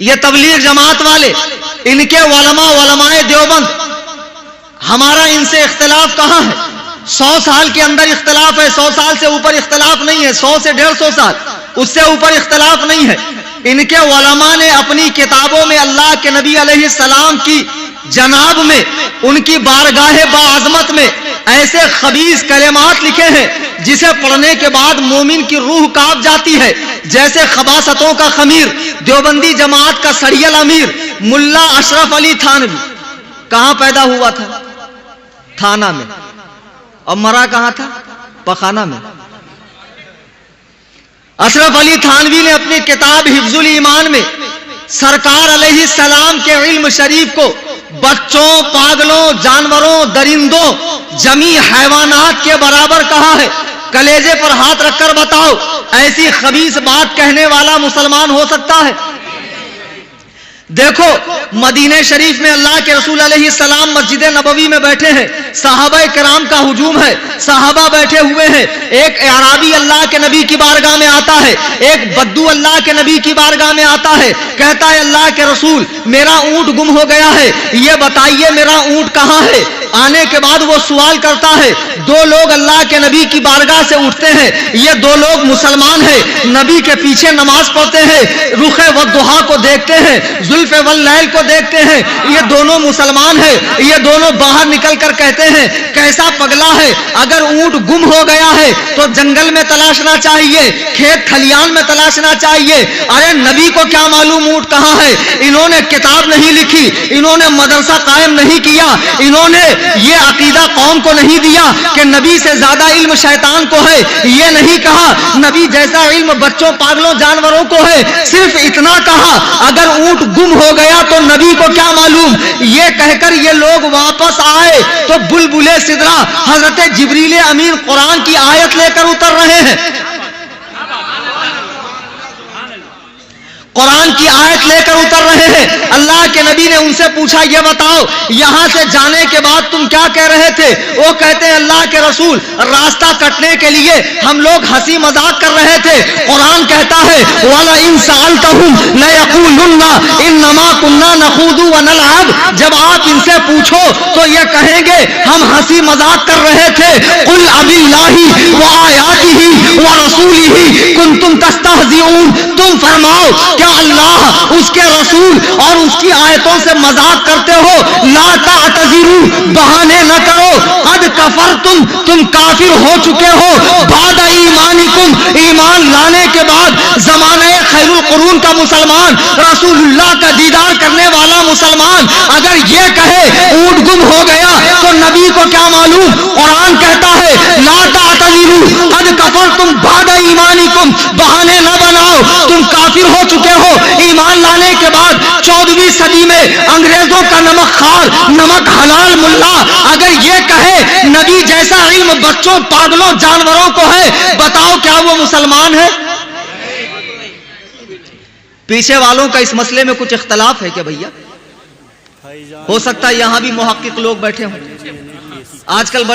یہ تبلیغ جماعت والے، ان کے علماء دیوبند، ہمارا ان سے اختلاف کہاں ہے؟ 100 سال کے اندر اختلاف ہے، 100 سال سے اوپر اختلاف نہیں ہے، 100 سے 150 سال اس سے اوپر اختلاف نہیں ہے۔ ان کے علماء نے اپنی کتابوں میں اللہ کے نبی علیہ السلام کی جناب میں، ان کی بارگاہ باعظمت میں ایسے خبیث کلمات لکھے ہیں جسے پڑھنے کے بعد مومن کی روح کانپ جاتی ہے، جیسے خباثتوں کا خمیر، دیوبندی جماعت کا سریل امیر ملا اشرف علی تھانوی۔ کہاں پیدا ہوا تھا؟ تھانہ میں۔ اور مرا کہاں تھا؟ پخانہ میں۔ اشرف علی تھانوی نے اپنی کتاب حفظ الایمان میں سرکار علیہ السلام کے علم شریف کو بچوں، پاگلوں، جانوروں، درندوں، جمی حیوانات کے برابر کہا ہے۔ کلیجے پر ہاتھ رکھ کر بتاؤ، ایسی خبیث بات کہنے والا مسلمان ہو سکتا ہے؟ دیکھو مدینہ شریف میں اللہ کے رسول علیہ السلام مسجد نبوی میں بیٹھے ہیں، صحابہ کرام کا ہجوم ہے، صحابہ بیٹھے ہوئے ہیں، ایک اعرابی اللہ کے نبی کی بارگاہ میں آتا ہے، ایک بدو اللہ کے نبی کی بارگاہ میں آتا ہے، کہتا ہے اللہ کے رسول میرا اونٹ گم ہو گیا ہے، یہ بتائیے میرا اونٹ کہاں ہے؟ آنے کے بعد وہ سوال کرتا ہے، دو لوگ اللہ کے نبی کی بارگاہ سے اٹھتے ہیں، یہ دو لوگ مسلمان ہیں، نبی کے پیچھے نماز پڑھتے ہیں، رخ والضحیٰ کو دیکھتے ہیں، زلف واللیل کو دیکھتے ہیں، یہ دونوں مسلمان ہیں، یہ دونوں باہر نکل کر کہتے ہیں کیسا پگلا ہے، اگر اونٹ گم ہو گیا ہے تو جنگل میں تلاشنا چاہیے، کھیت کھلیان میں تلاشنا چاہیے، ارے نبی کو کیا معلوم اونٹ کہاں ہے؟ انہوں نے کتاب نہیں لکھی، انہوں نے مدرسہ قائم نہیں کیا، انہوں نے یہ عقیدہ قوم کو نہیں دیا کہ نبی سے زیادہ علم شیطان کو ہے، یہ نہیں کہا نبی جیسا علم بچوں، پاگلوں، جانوروں کو ہے، صرف اتنا کہا اگر اونٹ گم ہو گیا تو نبی کو کیا معلوم؟ یہ کہہ کر یہ لوگ واپس آئے تو بلبل سدرہ حضرت جبریل امین قرآن کی آیت لے کر اتر رہے ہیں، قرآن کی آیت لے کر اتر رہے ہیں۔ اللہ کے نبی نے ان سے پوچھا یہ بتاؤ یہاں سے جانے کے بعد تم کیا کہہ رہے تھے؟ وہ کہتے ہیں اللہ کے رسول راستہ کٹنے کے لیے ہم لوگ ہنسی مذاق کر رہے تھے۔ قرآن کہتا ہے وَلَئِن سَأَلْتَهُمْ لَيَقُولُنَّ إِنَّمَا كُنَّا نَخُوضُ وَنَلْعَبُ، جب آپ ان سے پوچھو تو یہ کہیں گے ہم ہنسی مذاق کر رہے تھے۔ قُلْ أَبِاللَّهِ وَآيَاتِهِ وَرَسُولِهِ كُنتُمْ تَسْتَهْزِئُونَ، تم فرماؤ کیا اللہ، اس کے رسول اور اس کی آیتوں سے مذاق کرتے ہو؟ لا تعتذروا، بہانے نہ کرو، قد کفرتم، تم کافر ہو چکے ہو، بعد ایمانکم، ایمان لانے کے بعد، زمانہ خیر القرون کا مسلمان، رسول اللہ کا دیدار کرنے والا مسلمان اگر یہ کہے اونٹ گم ہو گیا تو نبی کو کیا معلوم؟ قرآن کہتا ہے لا تعتذروا قد کفرتم بعد ایمانکم، بہانے نہ بناؤ، تم کافر ہو چکے ہو۔ ایمان لانے کے بعد 14ویں صدی میں انگریزوں کا نمک خوار، نمک حلال ملا اگر یہ کہے نبی جیسا علم بچوں، پاگلوں، جانوروں کو ہے، بتاؤ کیا وہ مسلمان ہے؟ پیچھے والوں کا اس مسئلے میں کچھ اختلاف ہے کہ بھیا؟ ہو سکتا ہے یہاں بھی محقق لوگ بیٹھے ہوں، آج کل بڑے